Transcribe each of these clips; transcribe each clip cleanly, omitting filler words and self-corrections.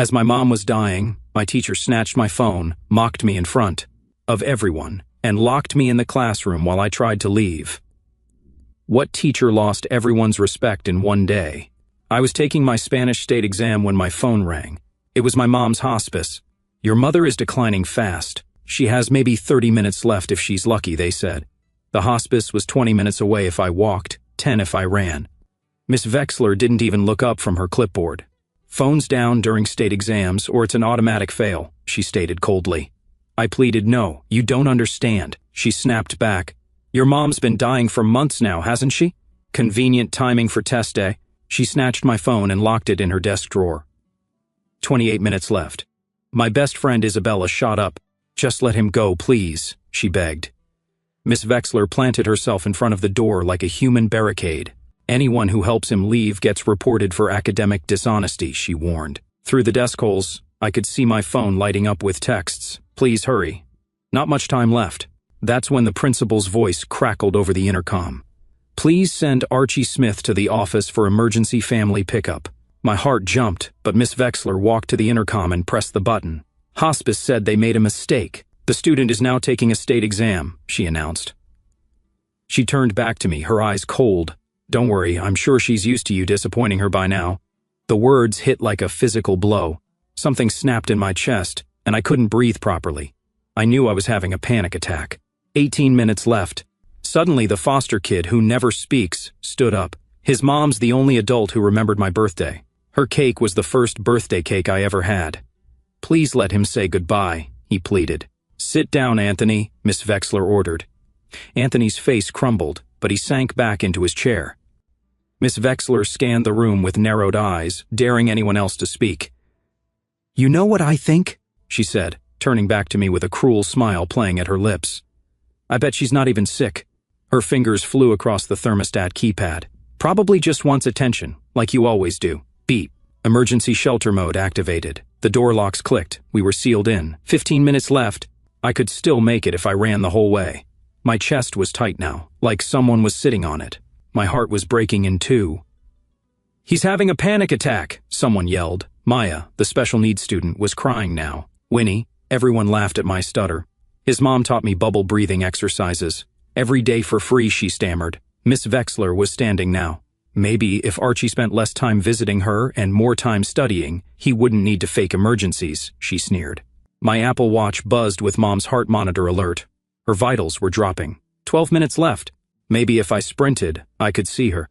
As my mom was dying, my teacher snatched my phone, mocked me in front of everyone, and locked me in the classroom while I tried to leave. What teacher lost everyone's respect in one day? I was taking my Spanish state exam when my phone rang. It was my mom's hospice. "Your mother is declining fast. She has maybe 30 minutes left if she's lucky," they said. The hospice was 20 minutes away if I walked, 10 if I ran. Miss Wexler didn't even look up from her clipboard. "Phones down during state exams or it's an automatic fail," she stated coldly. I pleaded, "No, you don't understand." She snapped back. "Your mom's been dying for months now, hasn't she? Convenient timing for test day." She snatched my phone and locked it in her desk drawer. 28 minutes left. My best friend Isabella shot up. "Just let him go, please," she begged. Miss Wexler planted herself in front of the door like a human barricade. "Anyone who helps him leave gets reported for academic dishonesty," she warned. Through the desk holes, I could see my phone lighting up with texts. "Please hurry." Not much time left. That's when the principal's voice crackled over the intercom. "Please send Archie Smith to the office for emergency family pickup." My heart jumped, but Miss Wexler walked to the intercom and pressed the button. "Hospice said they made a mistake. The student is now taking a state exam," she announced. She turned back to me, her eyes cold. "Don't worry, I'm sure she's used to you disappointing her by now." The words hit like a physical blow. Something snapped in my chest, and I couldn't breathe properly. I knew I was having a panic attack. 18 minutes left. Suddenly, the foster kid, who never speaks, stood up. His mom's the only adult who remembered my birthday. Her cake was the first birthday cake I ever had. "Please let him say goodbye," he pleaded. "Sit down, Anthony," Miss Wexler ordered. Anthony's face crumbled, but he sank back into his chair. Miss Wexler scanned the room with narrowed eyes, daring anyone else to speak. "You know what I think?" she said, turning back to me with a cruel smile playing at her lips. "I bet she's not even sick." Her fingers flew across the thermostat keypad. "Probably just wants attention, like you always do." Beep. Emergency shelter mode activated. The door locks clicked. We were sealed in. 15 minutes left. I could still make it if I ran the whole way. My chest was tight now, like someone was sitting on it. My heart was breaking in two. "He's having a panic attack," someone yelled. Maya, the special needs student, was crying now. "Winnie," everyone laughed at my stutter. "His mom taught me bubble breathing exercises. Every day for free," she stammered. Miss Wexler was standing now. "Maybe if Archie spent less time visiting her and more time studying, he wouldn't need to fake emergencies," she sneered. My Apple Watch buzzed with Mom's heart monitor alert. Her vitals were dropping. 12 minutes left. Maybe if I sprinted, I could see her.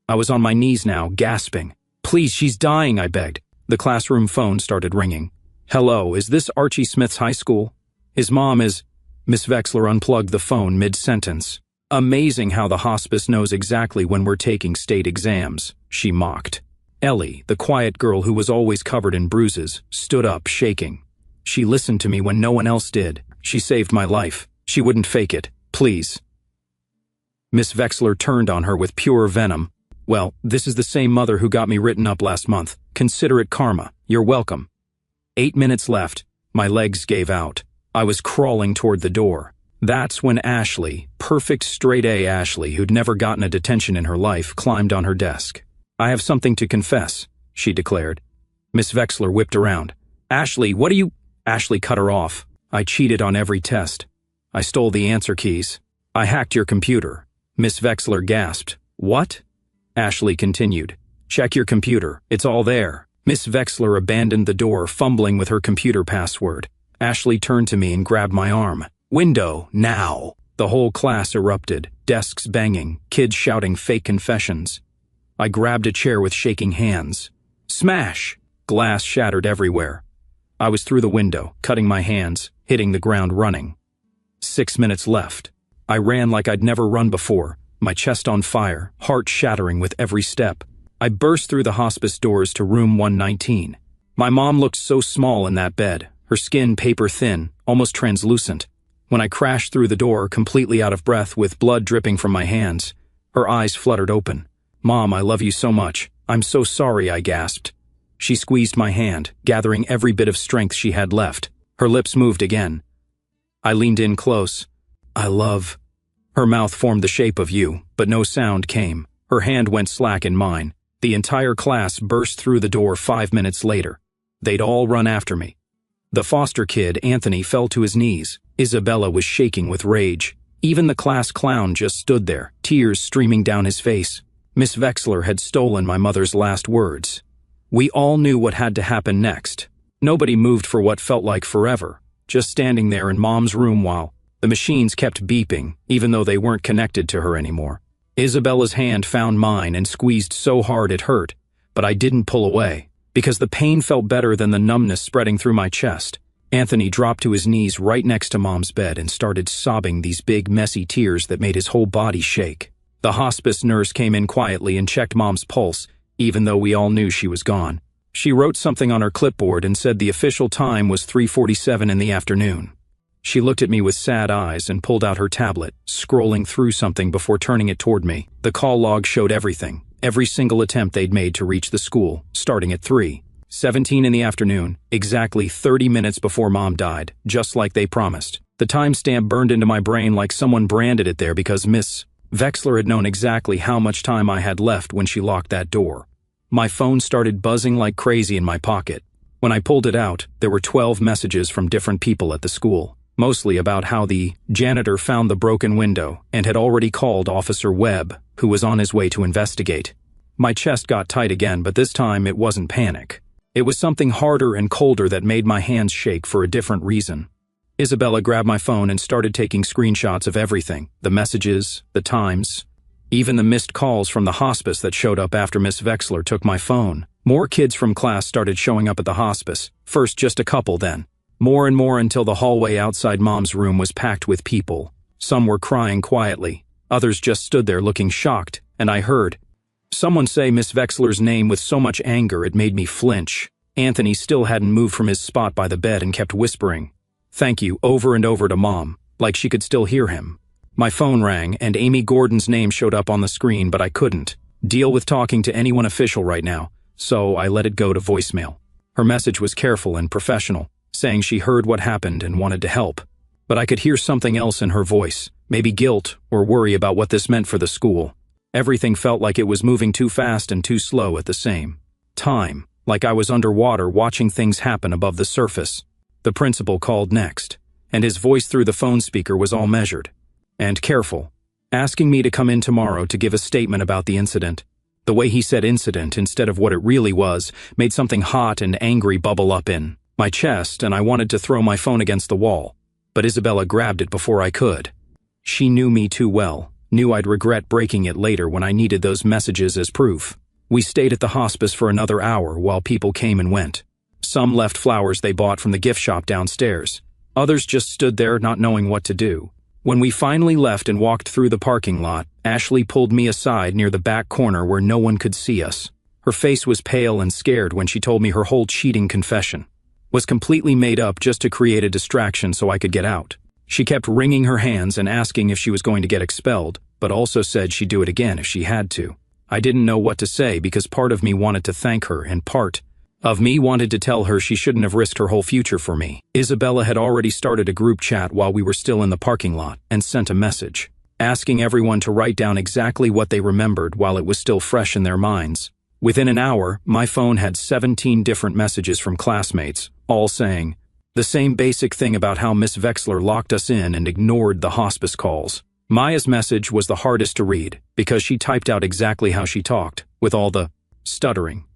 I was on my knees now, gasping. "Please, she's dying," I begged. The classroom phone started ringing. "Hello, is this Archie Smith's high school? His mom is—" Miss Wexler unplugged the phone mid-sentence. "Amazing how the hospice knows exactly when we're taking state exams," she mocked. Ellie, the quiet girl who was always covered in bruises, stood up, shaking. She listened to me when no one else did. She saved my life. She wouldn't fake it. Please. Miss Wexler turned on her with pure venom. "Well, this is the same mother who got me written up last month. Consider it karma. You're welcome." 8 minutes left. My legs gave out. I was crawling toward the door. That's when Ashley, perfect straight-A Ashley, who'd never gotten a detention in her life, climbed on her desk. "I have something to confess," she declared. Miss Wexler whipped around. "Ashley, what are you—" Ashley cut her off. "I cheated on every test. I stole the answer keys. I hacked your computer." Miss Wexler gasped. "What?" Ashley continued. "Check your computer. It's all there." Miss Wexler abandoned the door, fumbling with her computer password. Ashley turned to me and grabbed my arm. "Window, now!" The whole class erupted, desks banging, kids shouting fake confessions. I grabbed a chair with shaking hands. Smash! Glass shattered everywhere. I was through the window, cutting my hands, hitting the ground running. 6 minutes left. I ran like I'd never run before, my chest on fire, heart shattering with every step. I burst through the hospice doors to room 119. My mom looked so small in that bed, her skin paper thin, almost translucent. When I crashed through the door, completely out of breath with blood dripping from my hands, her eyes fluttered open. "Mom, I love you so much. I'm so sorry," I gasped. She squeezed my hand, gathering every bit of strength she had left. Her lips moved again. I leaned in close. "I love—" Her mouth formed the shape of U, but no sound came. Her hand went slack in mine. The entire class burst through the door 5 minutes later. they'd all run after me. The foster kid, Anthony, fell to his knees. Isabella was shaking with rage. Even the class clown just stood there, tears streaming down his face. Miss Wexler had stolen my mother's last words. We all knew what had to happen next. Nobody moved for what felt like forever, just standing there in Mom's room while the machines kept beeping, even though they weren't connected to her anymore. Isabella's hand found mine and squeezed so hard it hurt, but I didn't pull away, because the pain felt better than the numbness spreading through my chest. Anthony dropped to his knees right next to Mom's bed and started sobbing these big, messy tears that made his whole body shake. The hospice nurse came in quietly and checked Mom's pulse, even though we all knew she was gone. She wrote something on her clipboard and said the official time was 3:47 in the afternoon. She looked at me with sad eyes and pulled out her tablet, scrolling through something before turning it toward me. The call log showed everything, every single attempt they'd made to reach the school, starting at 3:17 in the afternoon, exactly 30 minutes before Mom died, just like they promised. The timestamp burned into my brain like someone branded it there because Miss Wexler had known exactly how much time I had left when she locked that door. My phone started buzzing like crazy in my pocket. When I pulled it out, there were 12 messages from different people at the school, mostly about how the janitor found the broken window and had already called Officer Webb, who was on his way to investigate. My chest got tight again, but this time it wasn't panic. It was something harder and colder that made my hands shake for a different reason. Isabella grabbed my phone and started taking screenshots of everything, the messages, the times, even the missed calls from the hospice that showed up after Miss Wexler took my phone. More kids from class started showing up at the hospice, first just a couple, then more and more, until the hallway outside Mom's room was packed with people. Some were crying quietly, others just stood there looking shocked, and I heard someone say Miss Wexler's name with so much anger it made me flinch. Anthony still hadn't moved from his spot by the bed and kept whispering, "Thank you," over and over to Mom, like she could still hear him. My phone rang, and Amy Gordon's name showed up on the screen, but I couldn't deal with talking to anyone official right now, so I let it go to voicemail. Her message was careful and professional, saying she heard what happened and wanted to help. But I could hear something else in her voice, maybe guilt or worry about what this meant for the school. Everything felt like it was moving too fast and too slow at the same time, like I was underwater watching things happen above the surface. The principal called next, and his voice through the phone speaker was all measured and careful, asking me to come in tomorrow to give a statement about the incident. The way he said incident instead of what it really was made something hot and angry bubble up in my chest, and I wanted to throw my phone against the wall, but Isabella grabbed it before I could. She knew me too well, knew I'd regret breaking it later when I needed those messages as proof. We stayed at the hospice for another hour while people came and went. Some left flowers they bought from the gift shop downstairs. Others just stood there not knowing what to do. When we finally left and walked through the parking lot, Ashley pulled me aside near the back corner where no one could see us. Her face was pale and scared when she told me her whole cheating confession was completely made up just to create a distraction so I could get out. She kept wringing her hands and asking if she was going to get expelled, but also said she'd do it again if she had to. I didn't know what to say because part of me wanted to thank her and part of me wanted to tell her she shouldn't have risked her whole future for me. Isabella had already started a group chat while we were still in the parking lot and sent a message, asking everyone to write down exactly what they remembered while it was still fresh in their minds. Within an hour, my phone had 17 different messages from classmates, all saying the same basic thing about how Miss Wexler locked us in and ignored the hospice calls. Maya's message was the hardest to read because she typed out exactly how she talked, with all the stuttering,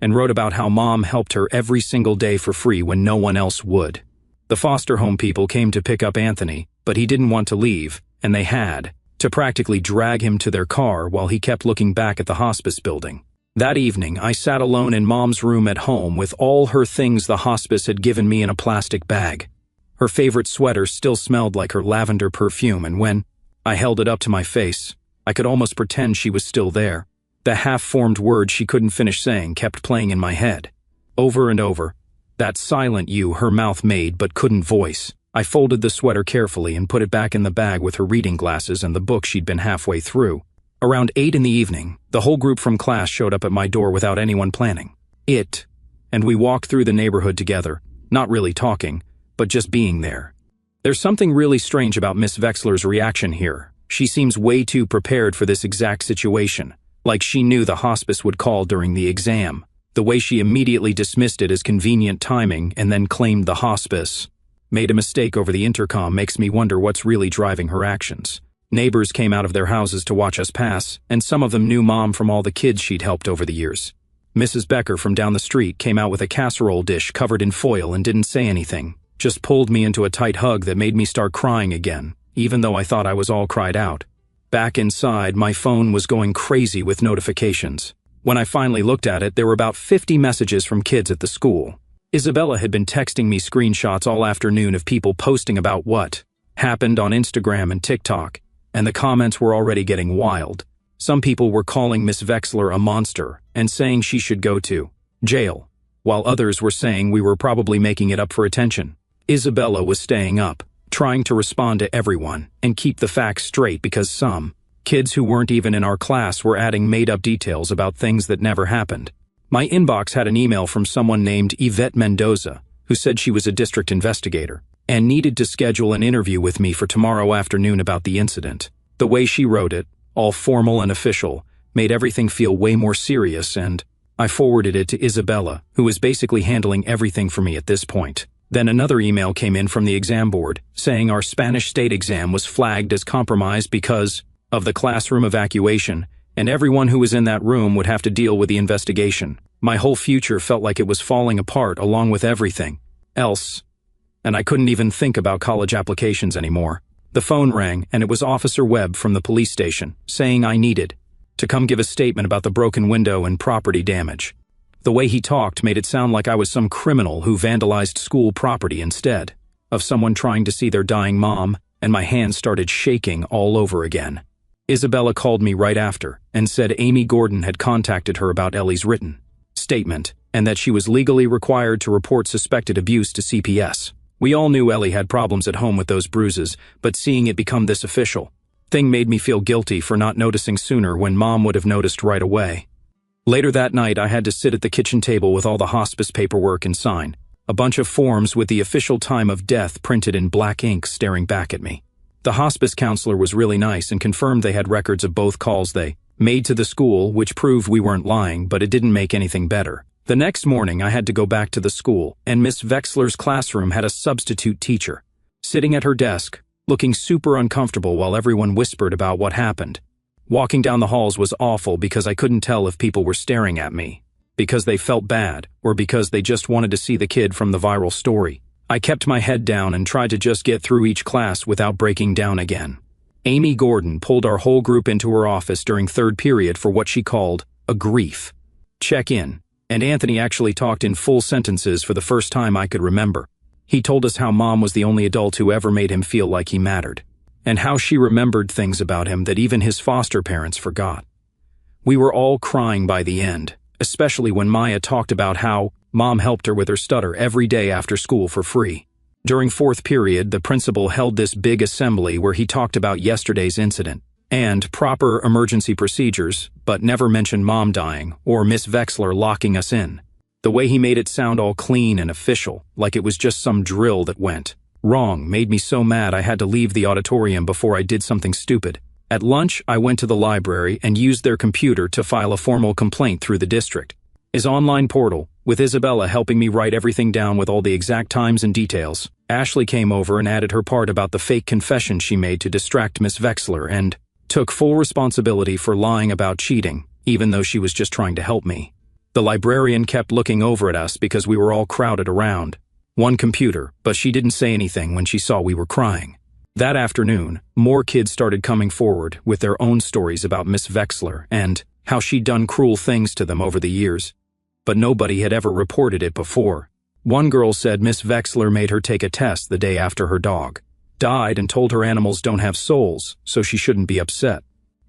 and wrote about how Mom helped her every single day for free when no one else would. The foster home people came to pick up Anthony, but he didn't want to leave, and they had to practically drag him to their car while he kept looking back at the hospice building. That evening, I sat alone in Mom's room at home with all her things the hospice had given me in a plastic bag. Her favorite sweater still smelled like her lavender perfume, and when I held it up to my face, I could almost pretend she was still there. The half-formed words she couldn't finish saying kept playing in my head, over and over. That silent "you" her mouth made but couldn't voice. I folded the sweater carefully and put it back in the bag with her reading glasses and the book she'd been halfway through. Around 8 in the evening, the whole group from class showed up at my door without anyone planning it, and we walked through the neighborhood together, not really talking, but just being there. There's something really strange about Miss Wexler's reaction here. She seems way too prepared for this exact situation, like she knew the hospice would call during the exam. The way she immediately dismissed it as convenient timing and then claimed the hospice. Made a mistake over the intercom makes me wonder what's really driving her actions. Neighbors came out of their houses to watch us pass, and some of them knew Mom from all the kids she'd helped over the years. Mrs. Becker from down the street came out with a casserole dish covered in foil and didn't say anything, just pulled me into a tight hug that made me start crying again, even though I thought I was all cried out. Back inside, my phone was going crazy with notifications. When I finally looked at it, there were about 50 messages from kids at the school. Isabella had been texting me screenshots all afternoon of people posting about what happened on Instagram and TikTok, and the comments were already getting wild. Some people were calling Miss Vexler a monster and saying she should go to jail, while others were saying we were probably making it up for attention. Isabella was staying up, trying to respond to everyone and keep the facts straight because some kids who weren't even in our class were adding made-up details about things that never happened. My inbox had an email from someone named Yvette Mendoza, who said she was a district investigator and needed to schedule an interview with me for tomorrow afternoon about the incident. The way she wrote it, all formal and official, made everything feel way more serious, and I forwarded it to Isabella, who was basically handling everything for me at this point. Then another email came in from the exam board, saying our Spanish state exam was flagged as compromised because of the classroom evacuation, and everyone who was in that room would have to deal with the investigation. My whole future felt like it was falling apart along with everything else, and I couldn't even think about college applications anymore. The phone rang, and it was Officer Webb from the police station, saying I needed to come give a statement about the broken window and property damage. The way he talked made it sound like I was some criminal who vandalized school property instead of someone trying to see their dying mom, and my hands started shaking all over again. Isabella called me right after and said Amy Gordon had contacted her about Ellie's written statement and that she was legally required to report suspected abuse to CPS. We all knew Ellie had problems at home with those bruises, but seeing it become this official thing made me feel guilty for not noticing sooner when Mom would have noticed right away. Later that night, I had to sit at the kitchen table with all the hospice paperwork and sign a bunch of forms with the official time of death printed in black ink staring back at me. The hospice counselor was really nice and confirmed they had records of both calls they made to the school, which proved we weren't lying, but it didn't make anything better. The next morning, I had to go back to the school, and Miss Vexler's classroom had a substitute teacher sitting at her desk, looking super uncomfortable while everyone whispered about what happened. Walking down the halls was awful because I couldn't tell if people were staring at me, because they felt bad, or because they just wanted to see the kid from the viral story. I kept my head down and tried to just get through each class without breaking down again. Amy Gordon pulled our whole group into her office during third period for what she called a grief check-in, and Anthony actually talked in full sentences for the first time I could remember. He told us how Mom was the only adult who ever made him feel like he mattered, and how she remembered things about him that even his foster parents forgot. We were all crying by the end, especially when Maya talked about how Mom helped her with her stutter every day after school for free. During fourth period, the principal held this big assembly where he talked about yesterday's incident and proper emergency procedures, but never mentioned Mom dying or Miss Vexler locking us in. The way he made it sound all clean and official, like it was just some drill that went wrong, made me so mad I had to leave the auditorium before I did something stupid. At lunch, I went to the library and used their computer to file a formal complaint through the district. His online portal, with Isabella helping me write everything down with all the exact times and details. Ashley came over and added her part about the fake confession she made to distract Miss Vexler and took full responsibility for lying about cheating, even though she was just trying to help me. The librarian kept looking over at us because we were all crowded around one computer, but she didn't say anything when she saw we were crying. That afternoon, more kids started coming forward with their own stories about Miss Vexler and how she'd done cruel things to them over the years, but nobody had ever reported it before. One girl said Miss Vexler made her take a test the day after her dog died and told her animals don't have souls, so she shouldn't be upset.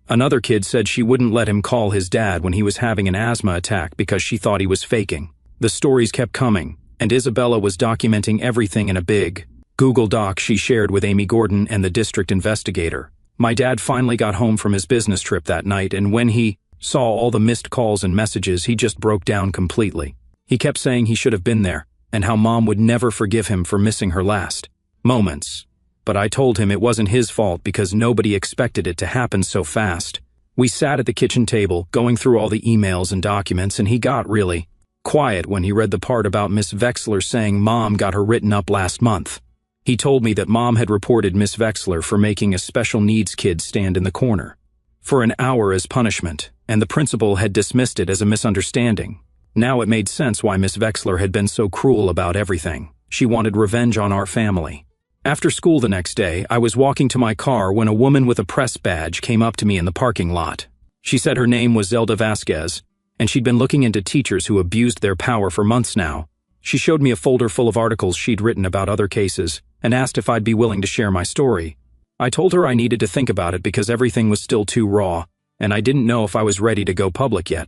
Another kid said she wouldn't let him call his dad when he was having an asthma attack because she thought he was faking. The stories kept coming, and Isabella was documenting everything in a big Google Doc she shared with Amy Gordon and the district investigator. My dad finally got home from his business trip that night, and when he saw all the missed calls and messages, he just broke down completely. He kept saying he should have been there, and how Mom would never forgive him for missing her last moments. But I told him it wasn't his fault because nobody expected it to happen so fast. We sat at the kitchen table, going through all the emails and documents, and he got really quiet when he read the part about Miss Vexler saying Mom got her written up last month. He told me that Mom had reported Miss Vexler for making a special needs kid stand in the corner for an hour as punishment, and the principal had dismissed it as a misunderstanding. Now it made sense why Miss Vexler had been so cruel about everything. She wanted revenge on our family. After school the next day, I was walking to my car when a woman with a press badge came up to me in the parking lot. She said her name was Zelda Vasquez, and she'd been looking into teachers who abused their power for months now. She showed me a folder full of articles she'd written about other cases and asked if I'd be willing to share my story. I told her I needed to think about it because everything was still too raw, and I didn't know if I was ready to go public yet.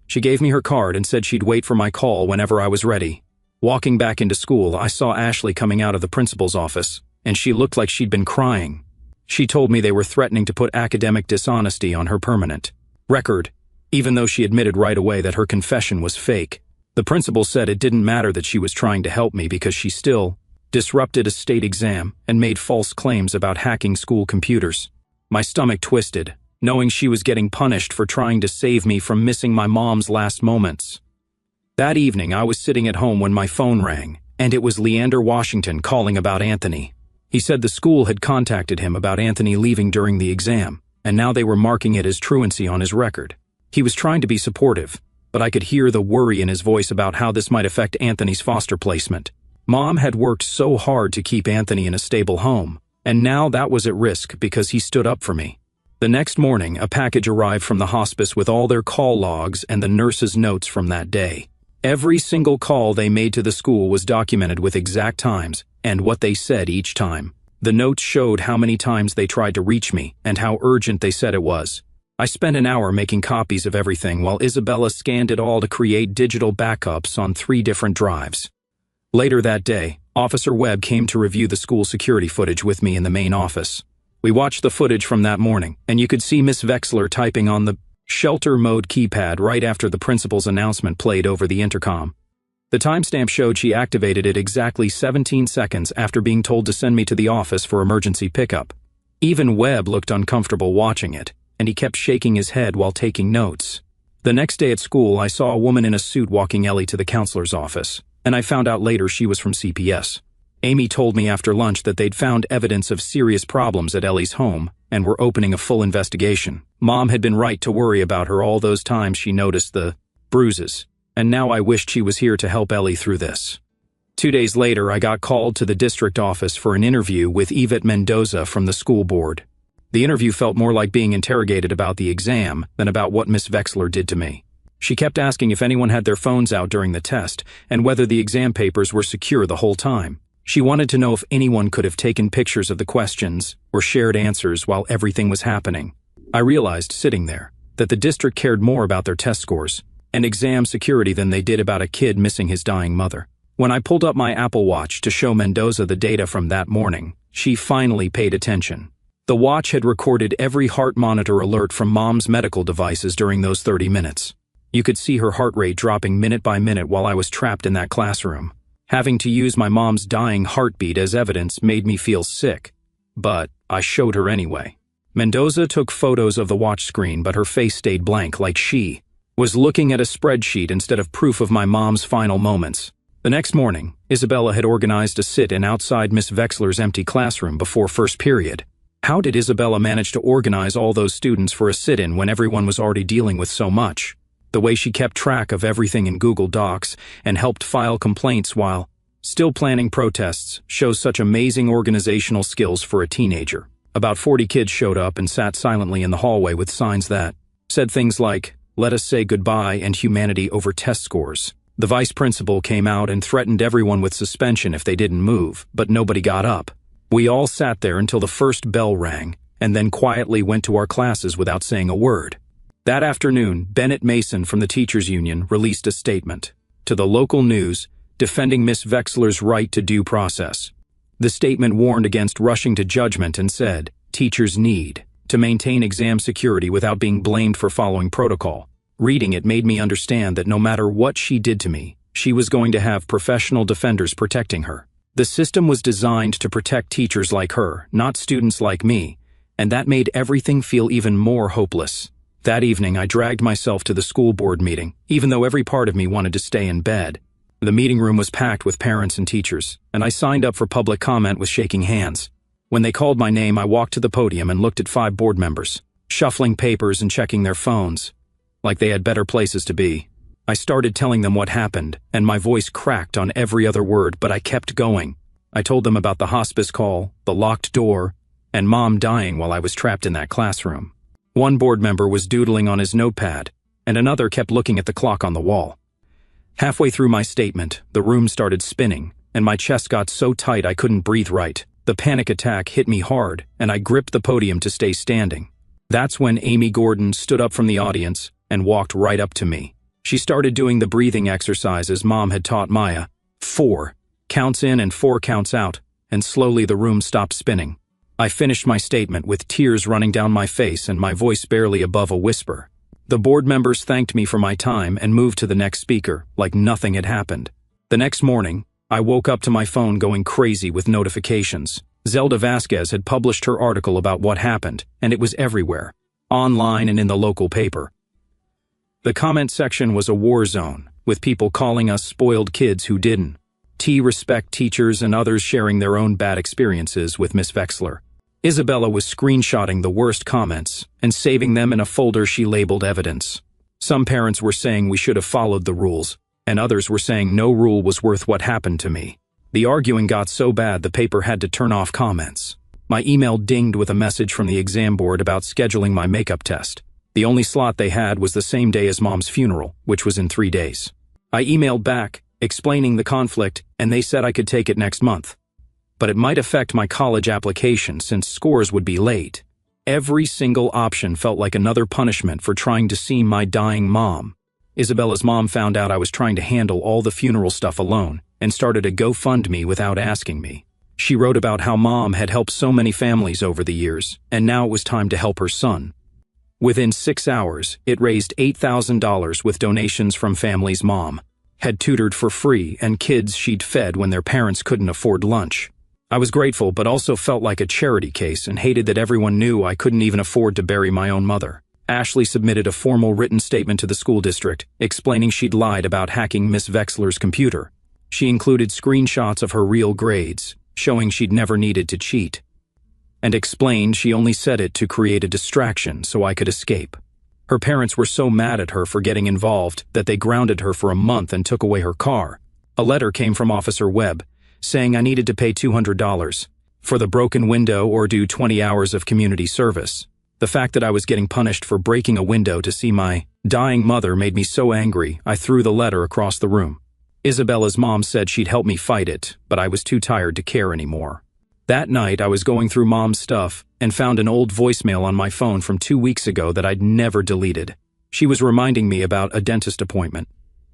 She gave me her card and said she'd wait for my call whenever I was ready. Walking back into school, I saw Ashley coming out of the principal's office, and she looked like she'd been crying. She told me they were threatening to put academic dishonesty on her permanent record, even though she admitted right away that her confession was fake. The principal said it didn't matter that she was trying to help me because she still disrupted a state exam and made false claims about hacking school computers. My stomach twisted, knowing she was getting punished for trying to save me from missing my mom's last moments. That evening, I was sitting at home when my phone rang, and it was Leander Washington calling about Anthony. He said the school had contacted him about Anthony leaving during the exam, and now they were marking it as truancy on his record. He was trying to be supportive, but I could hear the worry in his voice about how this might affect Anthony's foster placement. Mom had worked so hard to keep Anthony in a stable home, and now that was at risk because he stood up for me. The next morning, a package arrived from the hospice with all their call logs and the nurses' notes from that day. Every single call they made to the school was documented with exact times and what they said each time. The notes showed how many times they tried to reach me and how urgent they said it was. I spent an hour making copies of everything while Isabella scanned it all to create digital backups on 3 different drives. Later that day, Officer Webb came to review the school security footage with me in the main office. We watched the footage from that morning, and you could see Miss Vexler typing on the shelter mode keypad right after the principal's announcement played over the intercom. The timestamp showed she activated it exactly 17 seconds after being told to send me to the office for emergency pickup. Even Webb looked uncomfortable watching it, and he kept shaking his head while taking notes. The next day at school, I saw a woman in a suit walking Ellie to the counselor's office, and I found out later she was from CPS. Amy told me after lunch that they'd found evidence of serious problems at Ellie's home and were opening a full investigation. Mom had been right to worry about her all those times she noticed the bruises, and now I wished she was here to help Ellie through this. 2 days later, I got called to the district office for an interview with Yvette Mendoza from the school board. The interview felt more like being interrogated about the exam than about what Miss Vexler did to me. She kept asking if anyone had their phones out during the test and whether the exam papers were secure the whole time. She wanted to know if anyone could have taken pictures of the questions or shared answers while everything was happening. I realized, sitting there, that the district cared more about their test scores and exam security than they did about a kid missing his dying mother. When I pulled up my Apple Watch to show Mendoza the data from that morning, she finally paid attention. The watch had recorded every heart monitor alert from Mom's medical devices during those 30 minutes. You could see her heart rate dropping minute by minute while I was trapped in that classroom. Having to use my mom's dying heartbeat as evidence made me feel sick, but I showed her anyway. Mendoza took photos of the watch screen, but her face stayed blank, like she was looking at a spreadsheet instead of proof of my mom's final moments. The next morning, Isabella had organized a sit-in outside Miss Vexler's empty classroom before first period. How did Isabella manage to organize all those students for a sit-in when everyone was already dealing with so much? The way she kept track of everything in Google Docs and helped file complaints while still planning protests shows such amazing organizational skills for a teenager. About 40 kids showed up and sat silently in the hallway with signs that said things like, "Let us say goodbye and humanity over test scores." The vice principal came out and threatened everyone with suspension if they didn't move, but nobody got up. We all sat there until the first bell rang, and then quietly went to our classes without saying a word. That afternoon, Bennett Mason from the Teachers Union released a statement to the local news defending Miss Vexler's right to due process. The statement warned against rushing to judgment and said, teachers need to maintain exam security without being blamed for following protocol. Reading it made me understand that no matter what she did to me, she was going to have professional defenders protecting her. The system was designed to protect teachers like her, not students like me, and that made everything feel even more hopeless. That evening, I dragged myself to the school board meeting, even though every part of me wanted to stay in bed. The meeting room was packed with parents and teachers, and I signed up for public comment with shaking hands. When they called my name, I walked to the podium and looked at 5 board members, shuffling papers and checking their phones, like they had better places to be. I started telling them what happened, and my voice cracked on every other word, but I kept going. I told them about the hospice call, the locked door, and Mom dying while I was trapped in that classroom. One board member was doodling on his notepad, and another kept looking at the clock on the wall. Halfway through my statement, the room started spinning, and my chest got so tight I couldn't breathe right. The panic attack hit me hard, and I gripped the podium to stay standing. That's when Amy Gordon stood up from the audience and walked right up to me. She started doing the breathing exercises Mom had taught Maya. 4 counts in and 4 counts out, and slowly the room stopped spinning. I finished my statement with tears running down my face and my voice barely above a whisper. The board members thanked me for my time and moved to the next speaker, like nothing had happened. The next morning, I woke up to my phone going crazy with notifications. Zelda Vasquez had published her article about what happened, and it was everywhere, online and in the local paper. The comment section was a war zone, with people calling us spoiled kids who didn't. Respect teachers and others sharing their own bad experiences with Miss Vexler. Isabella was screenshotting the worst comments and saving them in a folder she labeled evidence. Some parents were saying we should have followed the rules, and others were saying no rule was worth what happened to me. The arguing got so bad the paper had to turn off comments. My email dinged with a message from the exam board about scheduling my makeup test. The only slot they had was the same day as Mom's funeral, which was in 3 days. I emailed back, explaining the conflict, and they said I could take it next month. But it might affect my college application since scores would be late. Every single option felt like another punishment for trying to see my dying mom. Isabella's mom found out I was trying to handle all the funeral stuff alone and started a GoFundMe without asking me. She wrote about how Mom had helped so many families over the years, and now it was time to help her son. Within 6 hours, it raised $8,000 with donations from families Mom had tutored for free and kids she'd fed when their parents couldn't afford lunch. I was grateful but also felt like a charity case and hated that everyone knew I couldn't even afford to bury my own mother. Ashley submitted a formal written statement to the school district, explaining she'd lied about hacking Miss Vexler's computer. She included screenshots of her real grades, showing she'd never needed to cheat, and explained she only said it to create a distraction so I could escape. Her parents were so mad at her for getting involved that they grounded her for a month and took away her car. A letter came from Officer Webb, saying I needed to pay $200 for the broken window or do 20 hours of community service. The fact that I was getting punished for breaking a window to see my dying mother made me so angry I threw the letter across the room. Isabella's mom said she'd help me fight it, but I was too tired to care anymore. That night, I was going through Mom's stuff and found an old voicemail on my phone from 2 weeks ago that I'd never deleted. She was reminding me about a dentist appointment,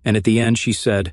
and at the end she said,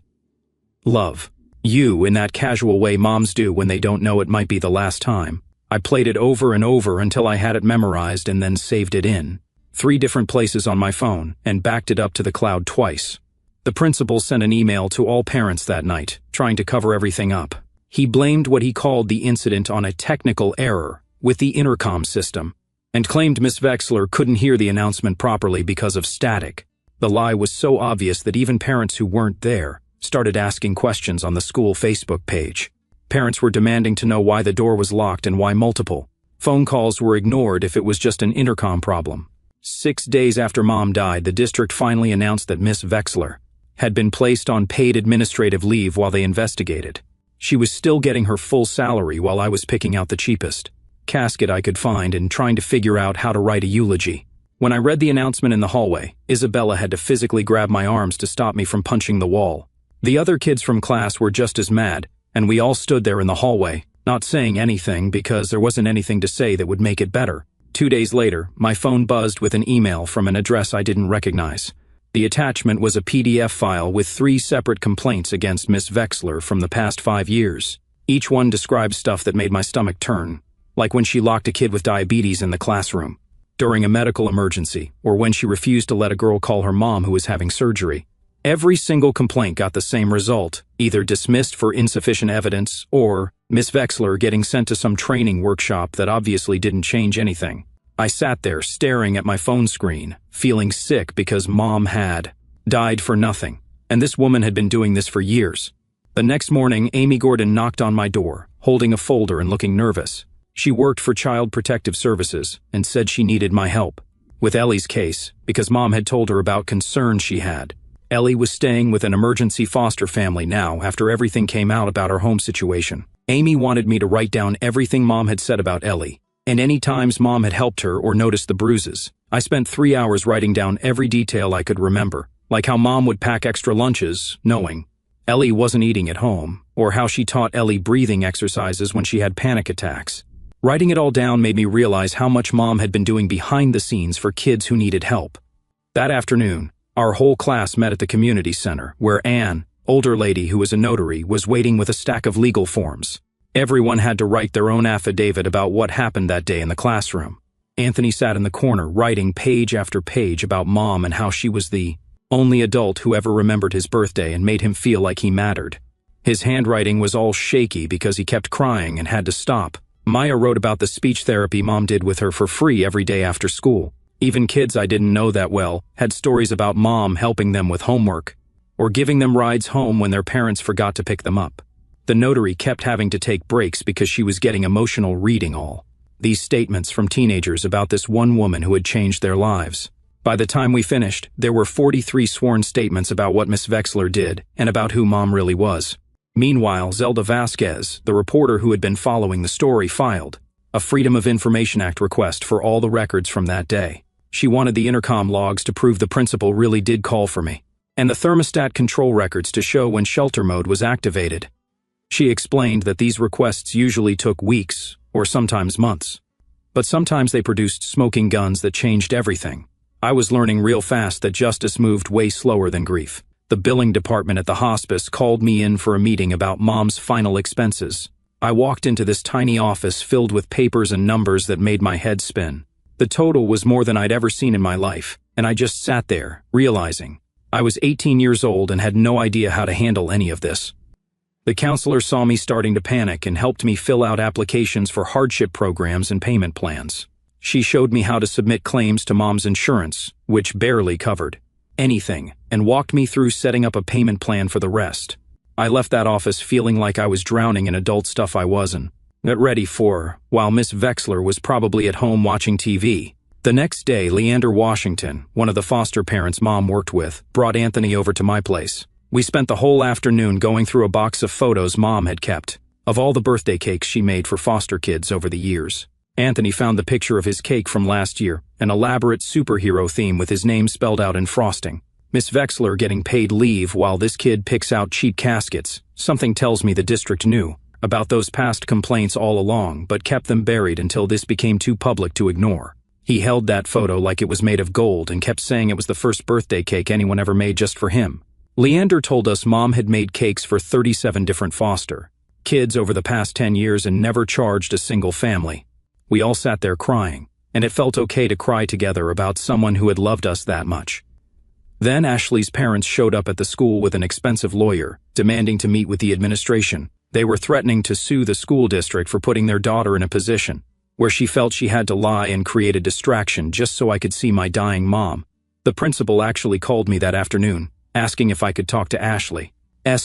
"Love, you," in that casual way moms do when they don't know it might be the last time. I played it over and over until I had it memorized and then saved it in 3 different places on my phone and backed it up to the cloud twice. The principal sent an email to all parents that night, trying to cover everything up. He blamed what he called the incident on a technical error with the intercom system and claimed Miss Vexler couldn't hear the announcement properly because of static. The lie was so obvious that even parents who weren't there started asking questions on the school Facebook page. Parents were demanding to know why the door was locked and why multiple phone calls were ignored if it was just an intercom problem. 6 days after Mom died, the district finally announced that Miss Vexler had been placed on paid administrative leave while they investigated. She was still getting her full salary while I was picking out the cheapest casket I could find and trying to figure out how to write a eulogy. When I read the announcement in the hallway, Isabella had to physically grab my arms to stop me from punching the wall. The other kids from class were just as mad, and we all stood there in the hallway, not saying anything because there wasn't anything to say that would make it better. 2 days later, my phone buzzed with an email from an address I didn't recognize. The attachment was a PDF file with 3 separate complaints against Miss Vexler from the past 5 years. Each one described stuff that made my stomach turn, like when she locked a kid with diabetes in the classroom, during a medical emergency, or when she refused to let a girl call her mom who was having surgery. Every single complaint got the same result, either dismissed for insufficient evidence or Miss Vexler getting sent to some training workshop that obviously didn't change anything. I sat there staring at my phone screen, feeling sick because Mom had died for nothing, and this woman had been doing this for years. The next morning, Amy Gordon knocked on my door, holding a folder and looking nervous. She worked for Child Protective Services and said she needed my help with Ellie's case because Mom had told her about concerns she had. Ellie was staying with an emergency foster family now after everything came out about her home situation. Amy wanted me to write down everything Mom had said about Ellie, and any times Mom had helped her or noticed the bruises. I spent 3 hours writing down every detail I could remember, like how Mom would pack extra lunches, knowing Ellie wasn't eating at home, or how she taught Ellie breathing exercises when she had panic attacks. Writing it all down made me realize how much Mom had been doing behind the scenes for kids who needed help. That afternoon, our whole class met at the community center, where Anne, older lady who was a notary, was waiting with a stack of legal forms. Everyone had to write their own affidavit about what happened that day in the classroom. Anthony sat in the corner, writing page after page about Mom and how she was the only adult who ever remembered his birthday and made him feel like he mattered. His handwriting was all shaky because he kept crying and had to stop. Maya wrote about the speech therapy Mom did with her for free every day after school. Even kids I didn't know that well had stories about Mom helping them with homework or giving them rides home when their parents forgot to pick them up. The notary kept having to take breaks because she was getting emotional reading all these statements from teenagers about this one woman who had changed their lives. By the time we finished, there were 43 sworn statements about what Miss Vexler did and about who Mom really was. Meanwhile, Zelda Vasquez, the reporter who had been following the story, filed a Freedom of Information Act request for all the records from that day. She wanted the intercom logs to prove the principal really did call for me, and the thermostat control records to show when shelter mode was activated. She explained that these requests usually took weeks or sometimes months, but sometimes they produced smoking guns that changed everything. I was learning real fast that justice moved way slower than grief. The billing department at the hospice called me in for a meeting about Mom's final expenses. I walked into this tiny office filled with papers and numbers that made my head spin. The total was more than I'd ever seen in my life, and I just sat there, realizing I was 18 years old and had no idea how to handle any of this. The counselor saw me starting to panic and helped me fill out applications for hardship programs and payment plans. She showed me how to submit claims to Mom's insurance, which barely covered anything, and walked me through setting up a payment plan for the rest. I left that office feeling like I was drowning in adult stuff I wasn't ready for, while Miss Vexler was probably at home watching TV. The next day, Leander Washington, one of the foster parents Mom worked with, brought Anthony over to my place. We spent the whole afternoon going through a box of photos Mom had kept of all the birthday cakes she made for foster kids over the years. Anthony found the picture of his cake from last year, an elaborate superhero theme with his name spelled out in frosting. Miss Vexler getting paid leave while this kid picks out cheap caskets. Something tells me the district knew about those past complaints all along, but kept them buried until this became too public to ignore. He held that photo like it was made of gold and kept saying it was the first birthday cake anyone ever made just for him. Leander told us Mom had made cakes for 37 different foster kids over the past 10 years and never charged a single family. We all sat there crying, and it felt okay to cry together about someone who had loved us that much. Then Ashley's parents showed up at the school with an expensive lawyer, demanding to meet with the administration. They were threatening to sue the school district for putting their daughter in a position where she felt she had to lie and create a distraction just so I could see my dying mom. The principal actually called me that afternoon, asking if I could talk to Ashley's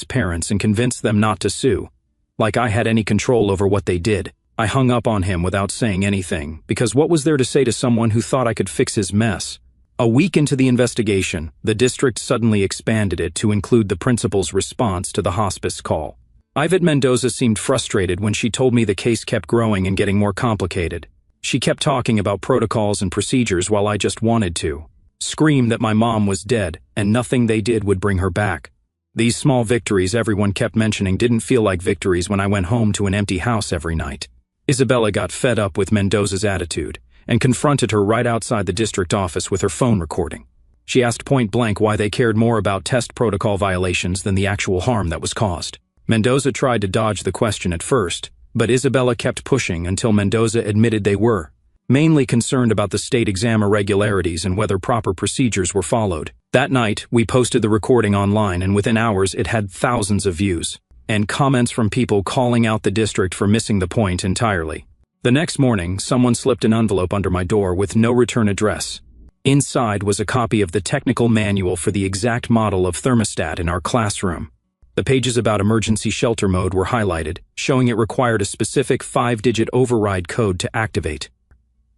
parents and convince them not to sue, like I had any control over what they did. I hung up on him without saying anything, because what was there to say to someone who thought I could fix his mess? A week into the investigation, the district suddenly expanded it to include the principal's response to the hospice call. Yvette Mendoza seemed frustrated when she told me the case kept growing and getting more complicated. She kept talking about protocols and procedures while I just wanted to scream that my mom was dead and nothing they did would bring her back. These small victories everyone kept mentioning didn't feel like victories when I went home to an empty house every night. Isabella got fed up with Mendoza's attitude and confronted her right outside the district office with her phone recording. She asked point blank why they cared more about test protocol violations than the actual harm that was caused. Mendoza tried to dodge the question at first, but Isabella kept pushing until Mendoza admitted they were mainly concerned about the state exam irregularities and whether proper procedures were followed. That night, we posted the recording online, and within hours it had thousands of views and comments from people calling out the district for missing the point entirely. The next morning, someone slipped an envelope under my door with no return address. Inside was a copy of the technical manual for the exact model of thermostat in our classroom. The pages about emergency shelter mode were highlighted, showing it required a specific 5-digit override code to activate,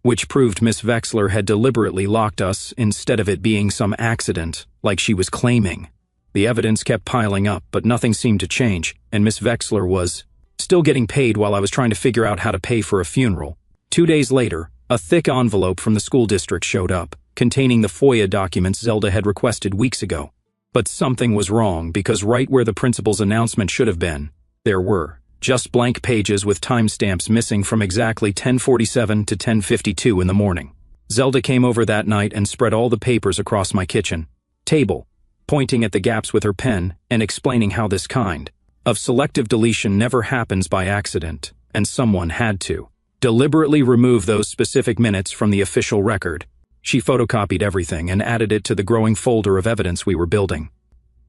which proved Miss Wexler had deliberately locked us instead of it being some accident, like she was claiming. The evidence kept piling up, but nothing seemed to change, and Miss Wexler was still getting paid while I was trying to figure out how to pay for a funeral. 2 days later, a thick envelope from the school district showed up, containing the FOIA documents Zelda had requested weeks ago. But something was wrong, because right where the principal's announcement should have been, there were just blank pages with timestamps missing from exactly 10:47 to 10:52 in the morning. Zelda came over that night and spread all the papers across my kitchen table, pointing at the gaps with her pen and explaining how this kind of selective deletion never happens by accident, and someone had to deliberately remove those specific minutes from the official record. She photocopied everything and added it to the growing folder of evidence we were building.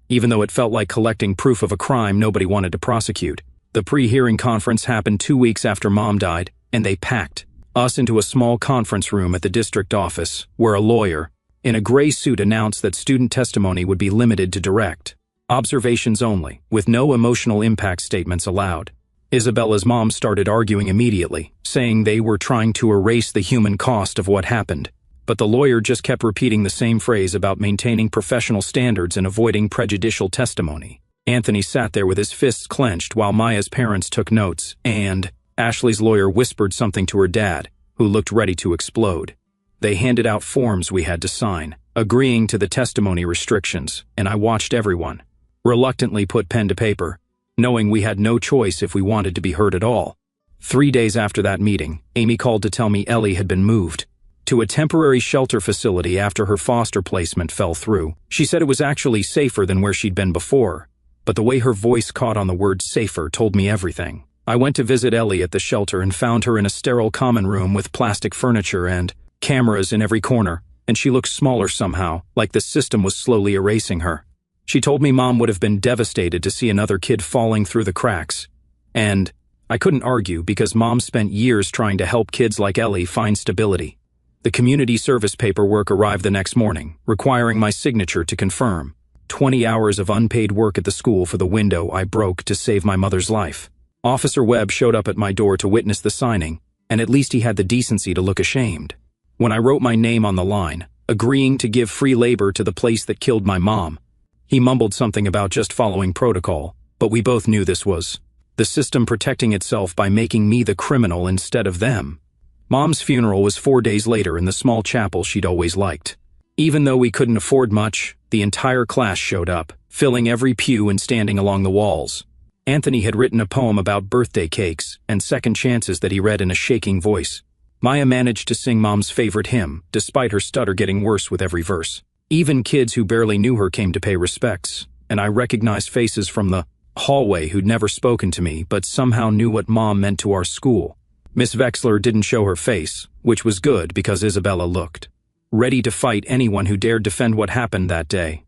Even though it felt like collecting proof of a crime nobody wanted to prosecute, the pre-hearing conference happened 2 weeks after Mom died, and they packed us into a small conference room at the district office, where a lawyer in a gray suit announced that student testimony would be limited to direct observations only, with no emotional impact statements allowed. Isabella's mom started arguing immediately, saying they were trying to erase the human cost of what happened. But the lawyer just kept repeating the same phrase about maintaining professional standards and avoiding prejudicial testimony. Anthony sat there with his fists clenched while Maya's parents took notes, and Ashley's lawyer whispered something to her dad, who looked ready to explode. They handed out forms we had to sign, agreeing to the testimony restrictions, and I watched everyone reluctantly put pen to paper, knowing we had no choice if we wanted to be heard at all. 3 days after that meeting, Amy called to tell me Ellie had been moved to a temporary shelter facility after her foster placement fell through. She said it was actually safer than where she'd been before, but the way her voice caught on the word safer told me everything. I went to visit Ellie at the shelter and found her in a sterile common room with plastic furniture and cameras in every corner, and she looked smaller somehow, like the system was slowly erasing her. She told me Mom would have been devastated to see another kid falling through the cracks, and I couldn't argue because Mom spent years trying to help kids like Ellie find stability. The community service paperwork arrived the next morning, requiring my signature to confirm 20 hours of unpaid work at the school for the window I broke to save my mother's life. Officer Webb showed up at my door to witness the signing, and at least he had the decency to look ashamed. When I wrote my name on the line, agreeing to give free labor to the place that killed my mom, he mumbled something about just following protocol, but we both knew this was the system protecting itself by making me the criminal instead of them. Mom's funeral was 4 days later in the small chapel she'd always liked. Even though we couldn't afford much, the entire class showed up, filling every pew and standing along the walls. Anthony had written a poem about birthday cakes and second chances that he read in a shaking voice. Maya managed to sing Mom's favorite hymn, despite her stutter getting worse with every verse. Even kids who barely knew her came to pay respects, and I recognized faces from the hallway who'd never spoken to me but somehow knew what Mom meant to our school. Miss Wexler didn't show her face, which was good because Isabella looked ready to fight anyone who dared defend what happened that day.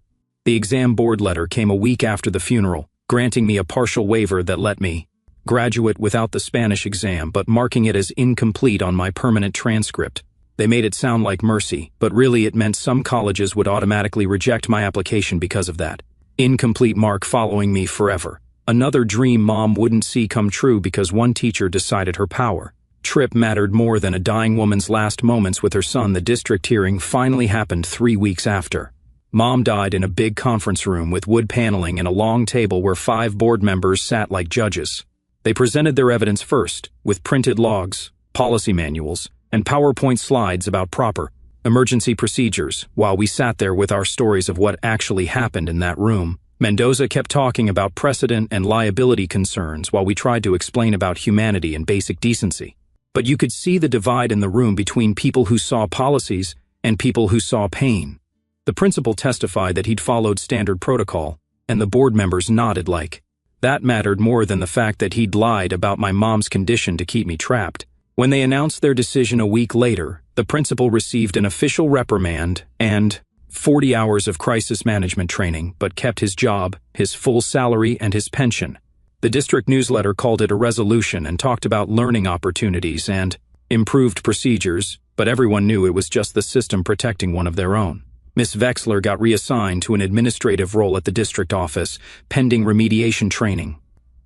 The exam board letter came a week after the funeral, granting me a partial waiver that let me graduate without the Spanish exam but marking it as incomplete on my permanent transcript. They made it sound like mercy, but really it meant some colleges would automatically reject my application because of that incomplete mark following me forever. Another dream Mom wouldn't see come true because one teacher decided her power trip mattered more than a dying woman's last moments with her son. The district hearing finally happened 3 weeks after. Mom died in a big conference room with wood paneling and a long table where 5 board members sat like judges. They presented their evidence first, with printed logs, policy manuals, and PowerPoint slides about proper emergency procedures, while we sat there with our stories of what actually happened in that room. Mendoza kept talking about precedent and liability concerns while we tried to explain about humanity and basic decency. But you could see the divide in the room between people who saw policies and people who saw pain. The principal testified that he'd followed standard protocol, and the board members nodded like that mattered more than the fact that he'd lied about my mom's condition to keep me trapped. When they announced their decision a week later, the principal received an official reprimand and 40 hours of crisis management training, but kept his job, his full salary, and his pension. The The district newsletter called it a resolution and talked about learning opportunities and improved procedures, but everyone knew it was just the system protecting one of their own. Miss Vexler got reassigned to an administrative role at the district office, pending remediation training,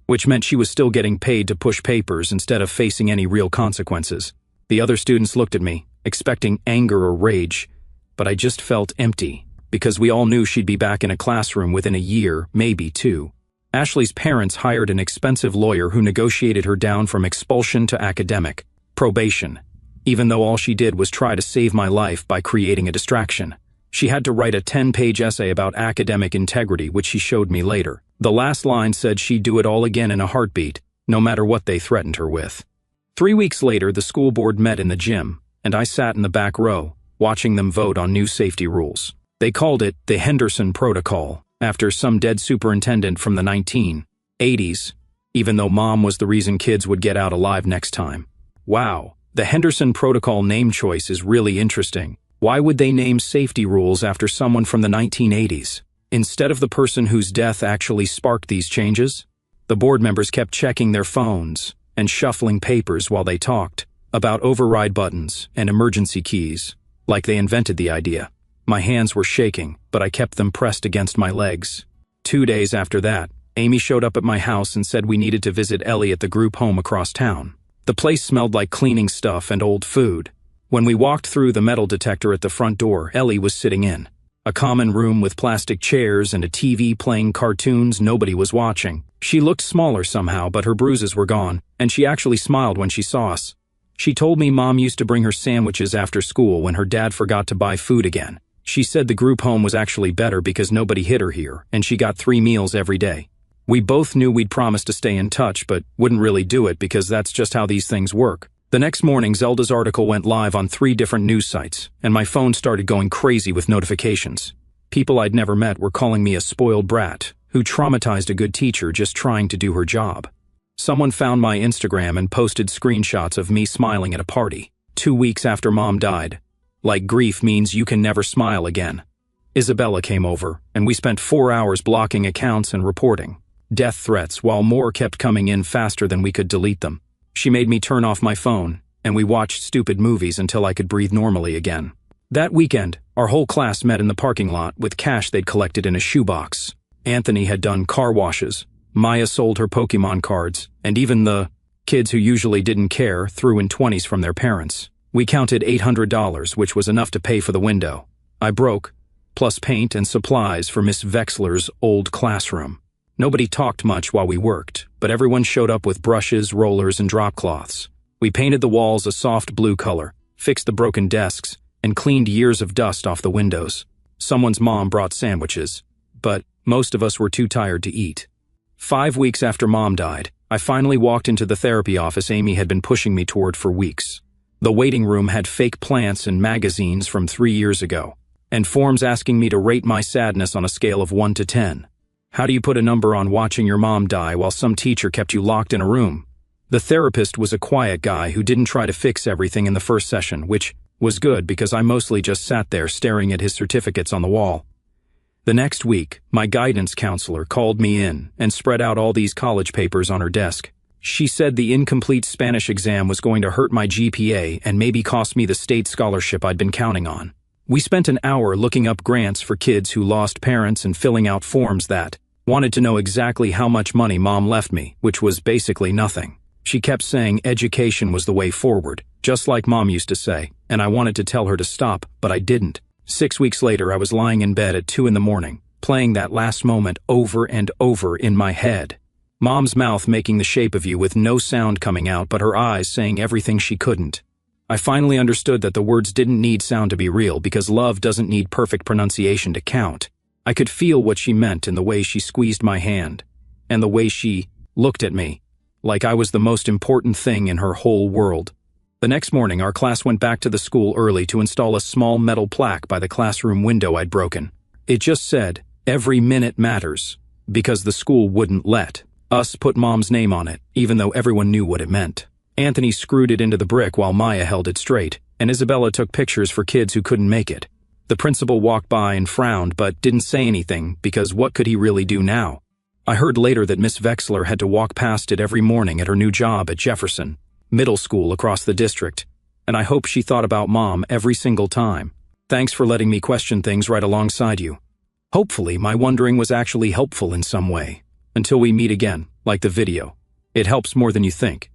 which meant she was still getting paid to push papers instead of facing any real consequences. The other students looked at me, expecting anger or rage, but I just felt empty, because we all knew she'd be back in a classroom within a year, maybe two. Ashley's parents hired an expensive lawyer who negotiated her down from expulsion to academic probation, even though all she did was try to save my life by creating a distraction. She had to write a 10-page essay about academic integrity, which she showed me later. The last line said she'd do it all again in a heartbeat, no matter what they threatened her with. 3 weeks later, the school board met in the gym, and I sat in the back row, watching them vote on new safety rules. They called it the Henderson Protocol, after some dead superintendent from the 1980s, even though Mom was the reason kids would get out alive next time. Wow, the Henderson Protocol name choice is really interesting. Why would they name safety rules after someone from the 1980s, instead of the person whose death actually sparked these changes? The board members kept checking their phones and shuffling papers while they talked about override buttons and emergency keys, like they invented the idea. My hands were shaking, but I kept them pressed against my legs. 2 days after that, Amy showed up at my house and said we needed to visit Ellie at the group home across town. The place smelled like cleaning stuff and old food. When we walked through the metal detector at the front door, Ellie was sitting in a common room with plastic chairs and a TV playing cartoons nobody was watching. She looked smaller somehow, but her bruises were gone, and she actually smiled when she saw us. She told me Mom used to bring her sandwiches after school when her dad forgot to buy food again. She said the group home was actually better because nobody hit her here, and she got 3 meals every day. We both knew we'd promised to stay in touch, but wouldn't really do it because that's just how these things work. The next morning, Zelda's article went live on 3 different news sites, and my phone started going crazy with notifications. People I'd never met were calling me a spoiled brat who traumatized a good teacher just trying to do her job. Someone found my Instagram and posted screenshots of me smiling at a party 2 weeks after Mom died. Like grief means you can never smile again. Isabella came over, and we spent 4 hours blocking accounts and reporting death threats while more kept coming in faster than we could delete them. She made me turn off my phone, and we watched stupid movies until I could breathe normally again. That weekend, our whole class met in the parking lot with cash they'd collected in a shoebox. Anthony had done car washes, Maya sold her Pokemon cards, and even the kids who usually didn't care threw in 20s from their parents. We counted $800, which was enough to pay for the window I broke, plus paint and supplies for Miss Vexler's old classroom. Nobody talked much while we worked, but everyone showed up with brushes, rollers, and drop cloths. We painted the walls a soft blue color, fixed the broken desks, and cleaned years of dust off the windows. Someone's mom brought sandwiches, but most of us were too tired to eat. 5 weeks after Mom died, I finally walked into the therapy office Amy had been pushing me toward for weeks. The waiting room had fake plants and magazines from 3 years ago, and forms asking me to rate my sadness on a scale of 1 to 10. How do you put a number on watching your mom die while some teacher kept you locked in a room? The therapist was a quiet guy who didn't try to fix everything in the first session, which was good because I mostly just sat there staring at his certificates on the wall. The next week, my guidance counselor called me in and spread out all these college papers on her desk. She said the incomplete Spanish exam was going to hurt my GPA and maybe cost me the state scholarship I'd been counting on. We spent an hour looking up grants for kids who lost parents and filling out forms that wanted to know exactly how much money Mom left me, which was basically nothing. She kept saying education was the way forward, just like Mom used to say, and I wanted to tell her to stop, but I didn't. 6 weeks later, I was lying in bed at 2 a.m, playing that last moment over and over in my head. Mom's mouth making the shape of you with no sound coming out, but her eyes saying everything she couldn't. I finally understood that the words didn't need sound to be real because love doesn't need perfect pronunciation to count. I could feel what she meant in the way she squeezed my hand, and the way she looked at me, like I was the most important thing in her whole world. The next morning, our class went back to the school early to install a small metal plaque by the classroom window I'd broken. It just said, "Every minute matters," because the school wouldn't let us put Mom's name on it, even though everyone knew what it meant. Anthony screwed it into the brick while Maya held it straight, and Isabella took pictures for kids who couldn't make it. The principal walked by and frowned but didn't say anything because what could he really do now? I heard later that Miss Vexler had to walk past it every morning at her new job at Jefferson, middle school across the district, and I hope she thought about Mom every single time. Thanks for letting me question things right alongside you. Hopefully, my wondering was actually helpful in some way. Until we meet again, like the video. It helps more than you think.